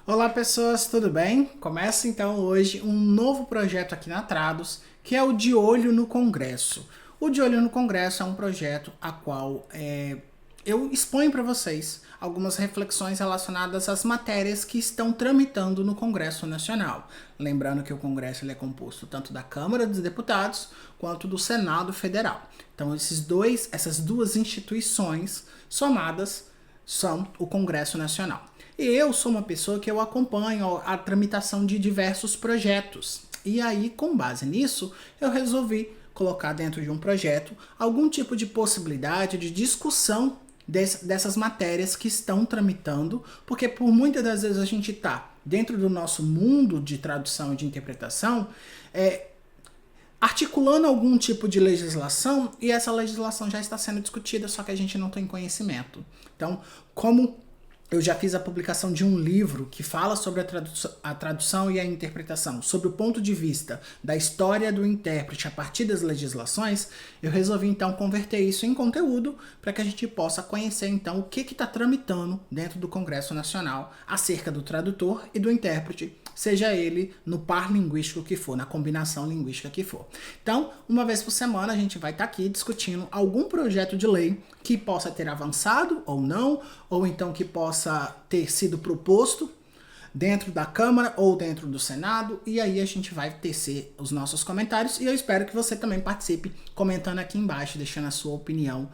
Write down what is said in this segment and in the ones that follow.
Olá pessoas, tudo bem? Começa então hoje um novo projeto aqui na Trados, que é o De Olho no Congresso. O De Olho no Congresso é um projeto a qual eu exponho para vocês algumas reflexões relacionadas às matérias que estão tramitando no Congresso Nacional. Lembrando que o Congresso ele é composto tanto da Câmara dos Deputados quanto do Senado Federal. Então essas duas instituições somadas são o Congresso Nacional. E eu sou uma pessoa que eu acompanho a tramitação de diversos projetos. E aí, com base nisso, eu resolvi colocar dentro de um projeto algum tipo de possibilidade de discussão dessas matérias que estão tramitando, porque por muitas das vezes a gente está dentro do nosso mundo de tradução e de interpretação, articulando algum tipo de legislação e essa legislação já está sendo discutida, só que a gente não tem conhecimento. Então, como eu já fiz a publicação de um livro que fala sobre a tradução e a interpretação, sobre o ponto de vista da história do intérprete a partir das legislações, eu resolvi então converter isso em conteúdo para que a gente possa conhecer então o que está tramitando dentro do Congresso Nacional acerca do tradutor e do intérprete, seja ele no par linguístico que for, na combinação linguística que for. Então, uma vez por semana a gente vai estar aqui discutindo algum projeto de lei que possa ter avançado ou não, ou então que possa ter sido proposto dentro da Câmara ou dentro do Senado, e aí a gente vai tecer os nossos comentários, e eu espero que você também participe comentando aqui embaixo, deixando a sua opinião,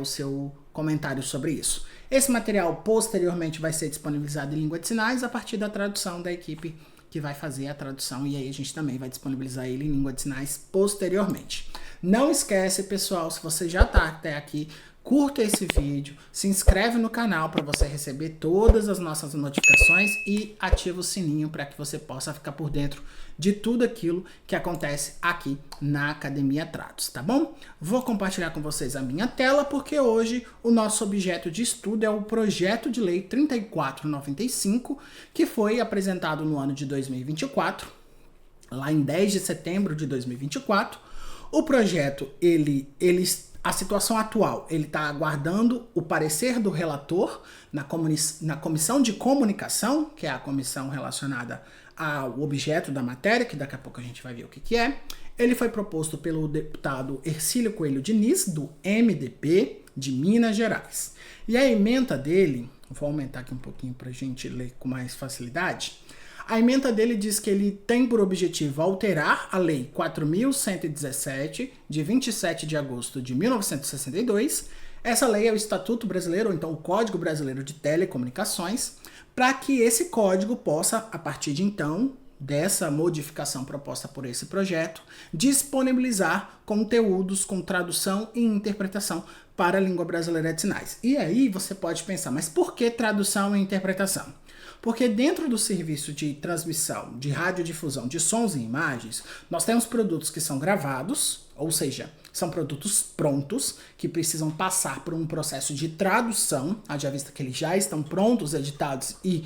o seu comentário sobre isso. Esse material posteriormente vai ser disponibilizado em língua de sinais a partir da tradução da equipe que vai fazer a tradução, e aí a gente também vai disponibilizar ele em língua de sinais posteriormente. Não esquece, pessoal, se você já está até aqui, curta esse vídeo, se inscreve no canal para você receber todas as nossas notificações e ativa o sininho para que você possa ficar por dentro de tudo aquilo que acontece aqui na Academia Trados, tá bom? Vou compartilhar com vocês a minha tela porque hoje o nosso objeto de estudo é o Projeto de Lei 3495, que foi apresentado no ano de 2024, lá em 10 de setembro de 2024. O projeto, a situação atual, ele está aguardando o parecer do relator na comissão de comunicação, que é a comissão relacionada ao objeto da matéria, que daqui a pouco a gente vai ver o que é. Ele foi proposto pelo deputado Hercílio Coelho Diniz, do MDB de Minas Gerais. E a ementa dele, vou aumentar aqui um pouquinho para a gente ler com mais facilidade. A ementa dele diz que ele tem por objetivo alterar a Lei 4.117, de 27 de agosto de 1962. Essa lei é o Estatuto Brasileiro, ou então o Código Brasileiro de Telecomunicações, para que esse código possa, a partir de então, dessa modificação proposta por esse projeto, disponibilizar conteúdos com tradução e interpretação para a língua brasileira de sinais. E aí você pode pensar, mas por que tradução e interpretação? Porque dentro do serviço de transmissão, de radiodifusão de sons e imagens, nós temos produtos que são gravados, ou seja, são produtos prontos, que precisam passar por um processo de tradução, haja vista que eles já estão prontos, editados e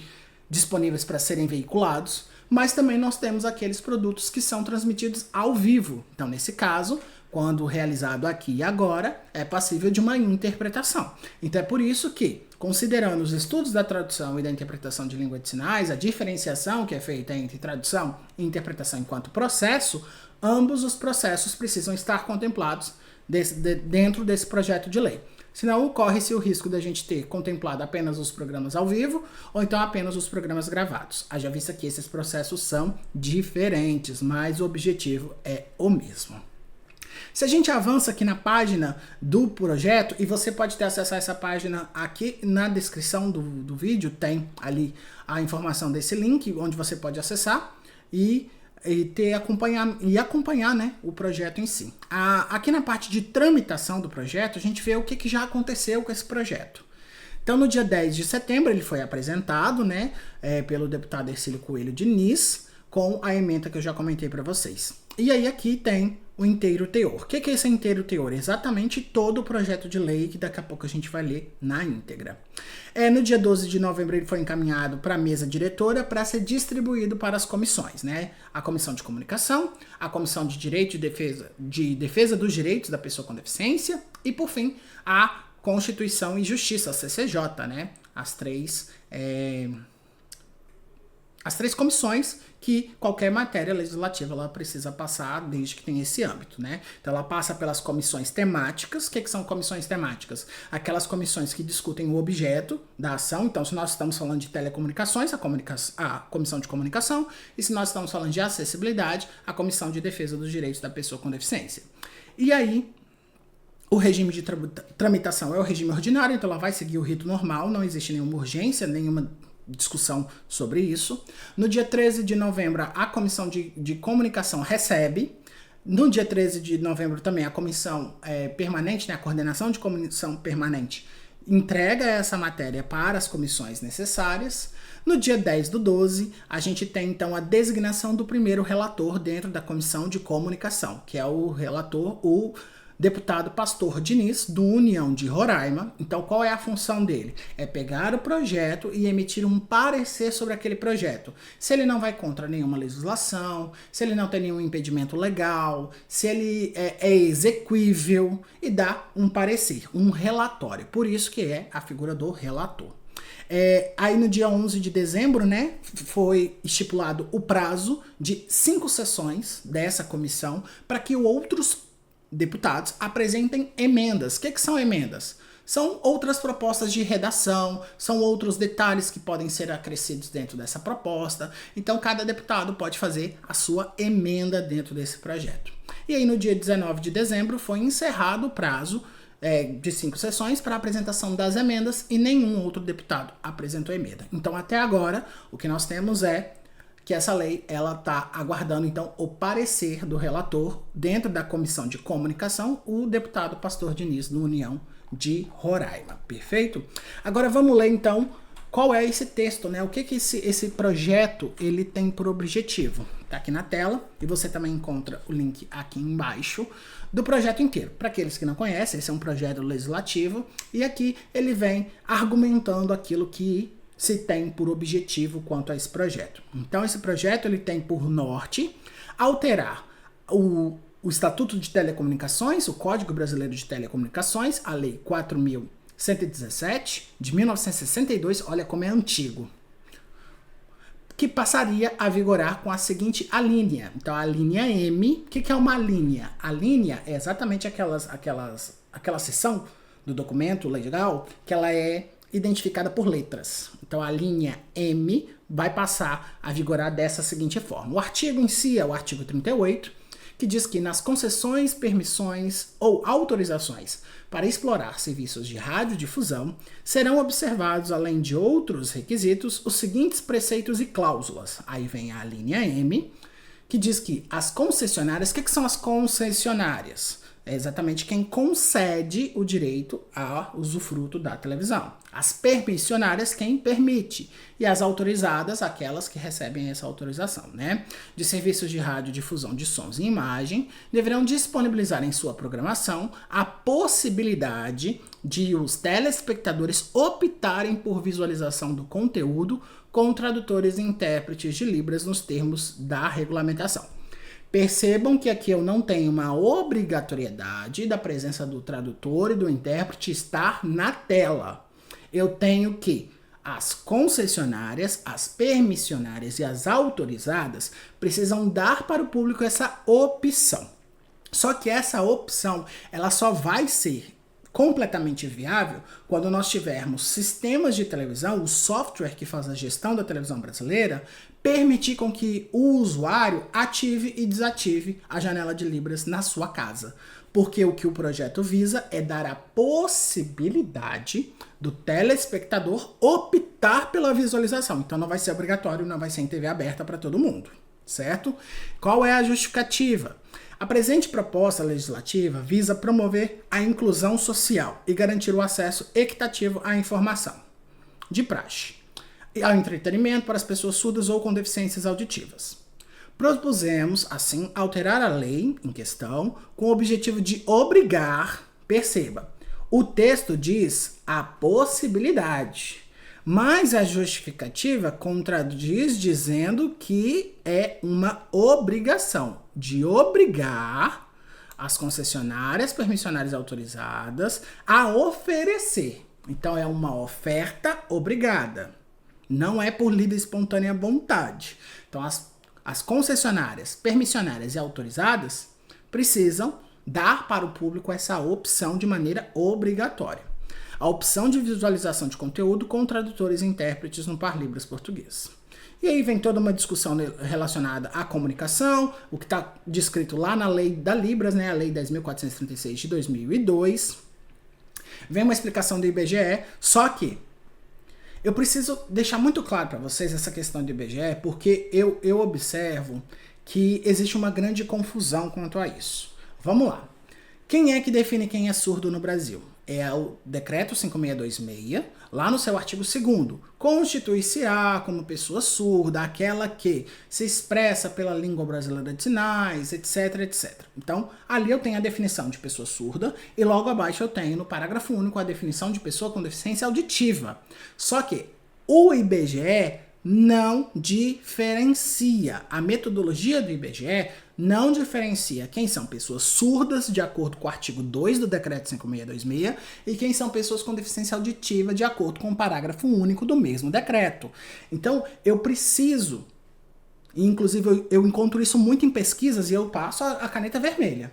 disponíveis para serem veiculados, mas também nós temos aqueles produtos que são transmitidos ao vivo. Então, nesse caso, quando realizado aqui e agora, é passível de uma interpretação. Então é por isso que, considerando os estudos da tradução e da interpretação de língua de sinais, a diferenciação que é feita entre tradução e interpretação enquanto processo, ambos os processos precisam estar contemplados dentro desse projeto de lei. Senão corre-se o risco da gente ter contemplado apenas os programas ao vivo ou então apenas os programas gravados. Haja vista que esses processos são diferentes, mas o objetivo é o mesmo. Se a gente avança aqui na página do projeto, e você pode ter acesso a essa página aqui na descrição do vídeo, tem ali a informação desse link, onde você pode acessar e acompanhar, né, o projeto em si. Aqui na parte de tramitação do projeto, a gente vê o que já aconteceu com esse projeto. Então, no dia 10 de setembro, ele foi apresentado, né, pelo deputado Hercílio Coelho Diniz, com a ementa que eu já comentei para vocês. E aí aqui tem o inteiro teor. O que é esse inteiro teor? Exatamente todo o projeto de lei que daqui a pouco a gente vai ler na íntegra. No dia 12 de novembro ele foi encaminhado para a mesa diretora para ser distribuído para as comissões, né? A Comissão de Comunicação, a Comissão de Direito de Defesa dos Direitos da Pessoa com Deficiência e, por fim, a Constituição e Justiça, a CCJ, né? As três as 3 comissões que qualquer matéria legislativa ela precisa passar desde que tem esse âmbito, né? Então ela passa pelas comissões temáticas. O que são comissões temáticas? Aquelas comissões que discutem o objeto da ação. Então, se nós estamos falando de telecomunicações, a comissão de comunicação, e se nós estamos falando de acessibilidade, a comissão de defesa dos direitos da pessoa com deficiência. E aí, o regime de tramitação é o regime ordinário, então ela vai seguir o rito normal, não existe nenhuma urgência, nenhuma discussão sobre isso. No dia 13 de novembro, a Comissão de Comunicação recebe. No dia 13 de novembro também a Comissão Permanente, né, a Coordenação de Comissão Permanente, entrega essa matéria para as comissões necessárias. No dia 10 do 12, a gente tem então a designação do primeiro relator dentro da Comissão de Comunicação, que é o relator, o deputado Pastor Diniz, do União de Roraima. Então, qual é a função dele? É pegar o projeto e emitir um parecer sobre aquele projeto. Se ele não vai contra nenhuma legislação, se ele não tem nenhum impedimento legal, se ele é exequível, e dá um parecer, um relatório. Por isso que é a figura do relator. Aí no dia 11 de dezembro, né, foi estipulado o prazo de 5 sessões dessa comissão para que outros deputados apresentem emendas. O que são emendas? São outras propostas de redação, são outros detalhes que podem ser acrescidos dentro dessa proposta. Então, cada deputado pode fazer a sua emenda dentro desse projeto. E aí, no dia 19 de dezembro, foi encerrado o prazo de 5 sessões para a apresentação das emendas e nenhum outro deputado apresentou emenda. Então, até agora, o que nós temos é que essa lei ela está aguardando então o parecer do relator dentro da Comissão de Comunicação, o deputado Pastor Diniz, do União de Roraima. Perfeito? Agora vamos ler então qual é esse texto, né? O que esse projeto ele tem por objetivo. Está aqui na tela e você também encontra o link aqui embaixo do projeto inteiro. Para aqueles que não conhecem, esse é um projeto legislativo e aqui ele vem argumentando aquilo que se tem por objetivo quanto a esse projeto. Então, esse projeto ele tem por norte alterar o Estatuto de Telecomunicações, o Código Brasileiro de Telecomunicações, a Lei 4.117, de 1962, olha como é antigo, que passaria a vigorar com a seguinte alínea. Então, a linha M, o que é uma linha? A linha é exatamente aquela seção do documento legal que ela é identificada por letras. Então, a linha M vai passar a vigorar dessa seguinte forma. O artigo em si é o artigo 38, que diz que nas concessões, permissões ou autorizações para explorar serviços de radiodifusão serão observados, além de outros requisitos, os seguintes preceitos e cláusulas. Aí vem a linha M, que diz que as concessionárias... O que são as concessionárias? É exatamente quem concede o direito a usufruto da televisão. As permissionárias, quem permite. E as autorizadas, aquelas que recebem essa autorização, né? De serviços de radiodifusão de sons e imagem, deverão disponibilizar em sua programação a possibilidade de os telespectadores optarem por visualização do conteúdo com tradutores e intérpretes de Libras nos termos da regulamentação. Percebam que aqui eu não tenho uma obrigatoriedade da presença do tradutor e do intérprete estar na tela. Eu tenho que as concessionárias, as permissionárias e as autorizadas precisam dar para o público essa opção. Só que essa opção ela só vai ser completamente viável quando nós tivermos sistemas de televisão, o software que faz a gestão da televisão brasileira, permitir com que o usuário ative e desative a janela de Libras na sua casa. Porque o que o projeto visa é dar a possibilidade do telespectador optar pela visualização. Então não vai ser obrigatório, não vai ser em TV aberta para todo mundo, certo? Qual é a justificativa? A presente proposta legislativa visa promover a inclusão social e garantir o acesso equitativo à informação, de praxe, e ao entretenimento para as pessoas surdas ou com deficiências auditivas. Propusemos, assim, alterar a lei em questão com o objetivo de obrigar, perceba, o texto diz a possibilidade, mas a justificativa contradiz dizendo que é uma obrigação de obrigar as concessionárias, permissionárias autorizadas a oferecer. Então é uma oferta obrigada. Não é por livre e espontânea vontade. Então, as concessionárias, permissionárias e autorizadas precisam dar para o público essa opção de maneira obrigatória. A opção de visualização de conteúdo com tradutores e intérpretes no Par Libras português. E aí vem toda uma discussão relacionada à comunicação, o que está descrito lá na lei da Libras, né, a lei 10.436 de 2002. Vem uma explicação do IBGE, só que eu preciso deixar muito claro para vocês essa questão do IBGE, porque eu observo que existe uma grande confusão quanto a isso. Vamos lá. Quem é que define quem é surdo no Brasil? É o Decreto 5626, lá no seu artigo 2º. Constitui-se-á como pessoa surda aquela que se expressa pela língua brasileira de sinais, etc, etc. Então, ali eu tenho a definição de pessoa surda e logo abaixo eu tenho no parágrafo único a definição de pessoa com deficiência auditiva. Só que o IBGE não diferencia. A metodologia do IBGE não diferencia quem são pessoas surdas, de acordo com o artigo 2 do Decreto 5626, e quem são pessoas com deficiência auditiva, de acordo com o parágrafo único do mesmo decreto. Então, eu preciso, e inclusive eu encontro isso muito em pesquisas e eu passo a caneta vermelha.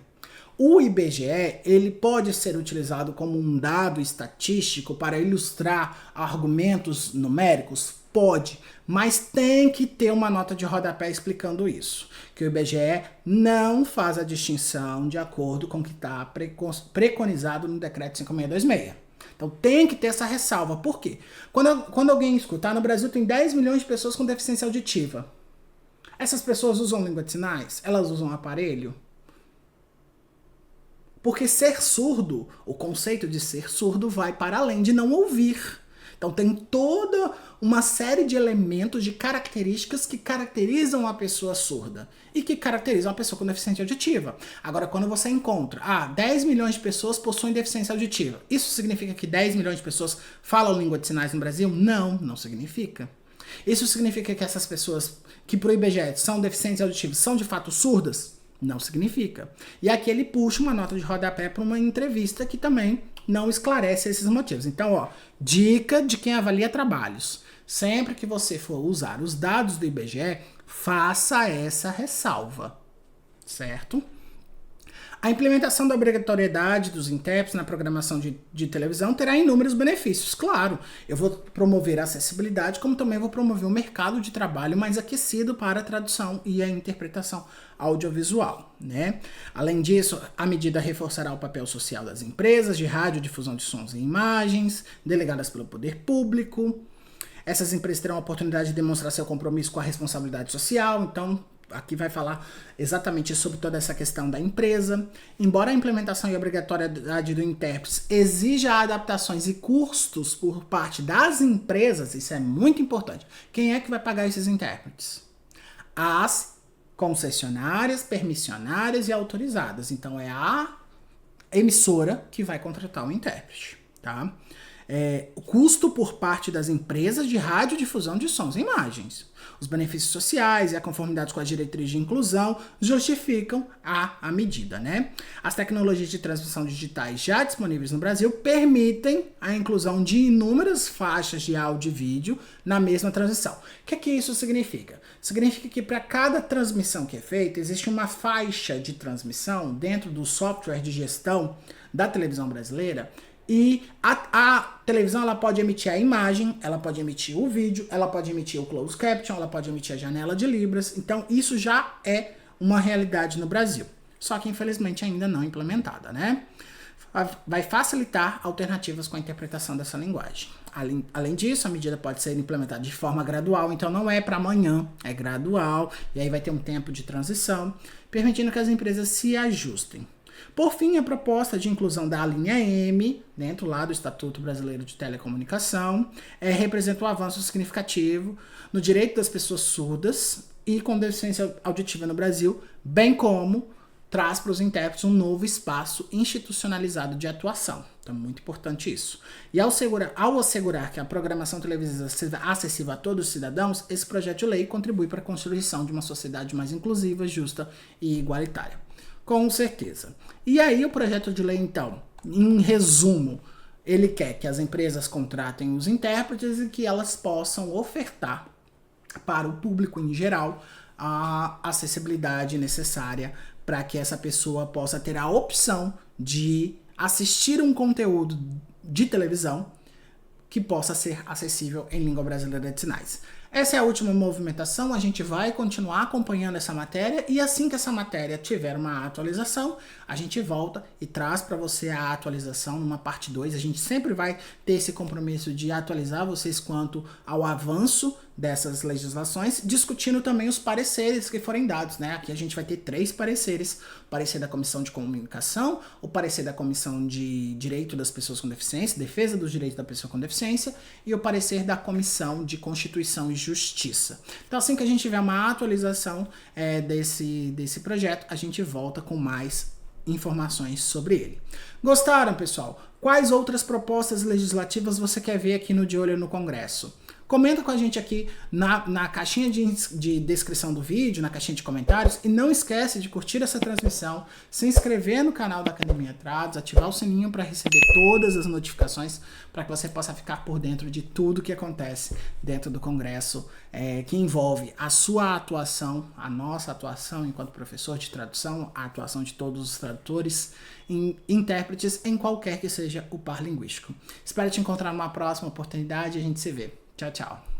O IBGE, ele pode ser utilizado como um dado estatístico para ilustrar argumentos numéricos? Pode, mas tem que ter uma nota de rodapé explicando isso. Que o IBGE não faz a distinção de acordo com o que está preconizado no Decreto 5626. Então tem que ter essa ressalva. Por quê? Quando alguém escutar, no Brasil tem 10 milhões de pessoas com deficiência auditiva. Essas pessoas usam língua de sinais? Elas usam aparelho? Porque ser surdo, o conceito de ser surdo vai para além de não ouvir. Então tem toda uma série de elementos, de características que caracterizam a pessoa surda e que caracterizam a pessoa com deficiência auditiva. Agora, quando você encontra, 10 milhões de pessoas possuem deficiência auditiva, isso significa que 10 milhões de pessoas falam língua de sinais no Brasil? Não, não significa. Isso significa que essas pessoas que pro IBGE são deficientes auditivas são de fato surdas? Não significa. E aqui ele puxa uma nota de rodapé para uma entrevista que também não esclarece esses motivos. Então, dica de quem avalia trabalhos. Sempre que você for usar os dados do IBGE, faça essa ressalva, certo? A implementação da obrigatoriedade dos intérpretes na programação de televisão terá inúmeros benefícios. Claro, eu vou promover a acessibilidade, como também vou promover um mercado de trabalho mais aquecido para a tradução e a interpretação audiovisual, né? Além disso, a medida reforçará o papel social das empresas de radiodifusão de sons e imagens, delegadas pelo poder público. Essas empresas terão a oportunidade de demonstrar seu compromisso com a responsabilidade social, então aqui vai falar exatamente sobre toda essa questão da empresa. Embora a implementação e obrigatoriedade do intérprete exija adaptações e custos por parte das empresas, isso é muito importante. Quem é que vai pagar esses intérpretes? As concessionárias, permissionárias e autorizadas. Então é a emissora que vai contratar o intérprete, tá? O custo por parte das empresas de radiodifusão de sons e imagens. Os benefícios sociais e a conformidade com a diretriz de inclusão justificam a medida, né? As tecnologias de transmissão digitais já disponíveis no Brasil permitem a inclusão de inúmeras faixas de áudio e vídeo na mesma transmissão. O que isso significa? Significa que para cada transmissão que é feita, existe uma faixa de transmissão dentro do software de gestão da televisão brasileira. E a televisão ela pode emitir a imagem, ela pode emitir o vídeo, ela pode emitir o closed caption, ela pode emitir a janela de Libras. Então isso já é uma realidade no Brasil. Só que infelizmente ainda não implementada, né? Vai facilitar alternativas com a interpretação dessa linguagem. Além disso, a medida pode ser implementada de forma gradual, então não é para amanhã, é gradual, e aí vai ter um tempo de transição, permitindo que as empresas se ajustem. Por fim, a proposta de inclusão da linha M, dentro lá do Estatuto Brasileiro de Telecomunicação, representa um avanço significativo no direito das pessoas surdas e com deficiência auditiva no Brasil, bem como traz para os intérpretes um novo espaço institucionalizado de atuação. Então, muito importante isso. E ao assegurar que a programação televisiva seja acessível a todos os cidadãos, esse projeto de lei contribui para a construção de uma sociedade mais inclusiva, justa e igualitária. Com certeza. E aí o projeto de lei, então, em resumo, Ele quer que as empresas contratem os intérpretes e que elas possam ofertar para o público em geral a acessibilidade necessária para que essa pessoa possa ter a opção de assistir um conteúdo de televisão que possa ser acessível em língua brasileira de sinais. Essa é a última movimentação, a gente vai continuar acompanhando essa matéria e assim que essa matéria tiver uma atualização, a gente volta e traz para você a atualização numa parte 2. A gente sempre vai ter esse compromisso de atualizar vocês quanto ao avanço dessas legislações, discutindo também os pareceres que forem dados, né? Aqui a gente vai ter 3 pareceres: o parecer da Comissão de Comunicação, o parecer da Comissão de Direito das Pessoas com Deficiência, Defesa dos Direitos da Pessoa com Deficiência, e o parecer da Comissão de Constituição e Justiça. Então, assim que a gente tiver uma atualização desse projeto, a gente volta com mais informações sobre ele. Gostaram, pessoal? Quais outras propostas legislativas você quer ver aqui no De Olho no Congresso? Comenta com a gente aqui na caixinha de descrição do vídeo, na caixinha de comentários, e não esquece de curtir essa transmissão, se inscrever no canal da Academia Trados, ativar o sininho para receber todas as notificações, para que você possa ficar por dentro de tudo que acontece dentro do Congresso, que envolve a sua atuação, a nossa atuação enquanto professor de tradução, a atuação de todos os tradutores, intérpretes, em qualquer que seja o par linguístico. Espero te encontrar numa próxima oportunidade e a gente se vê. Tchau, tchau.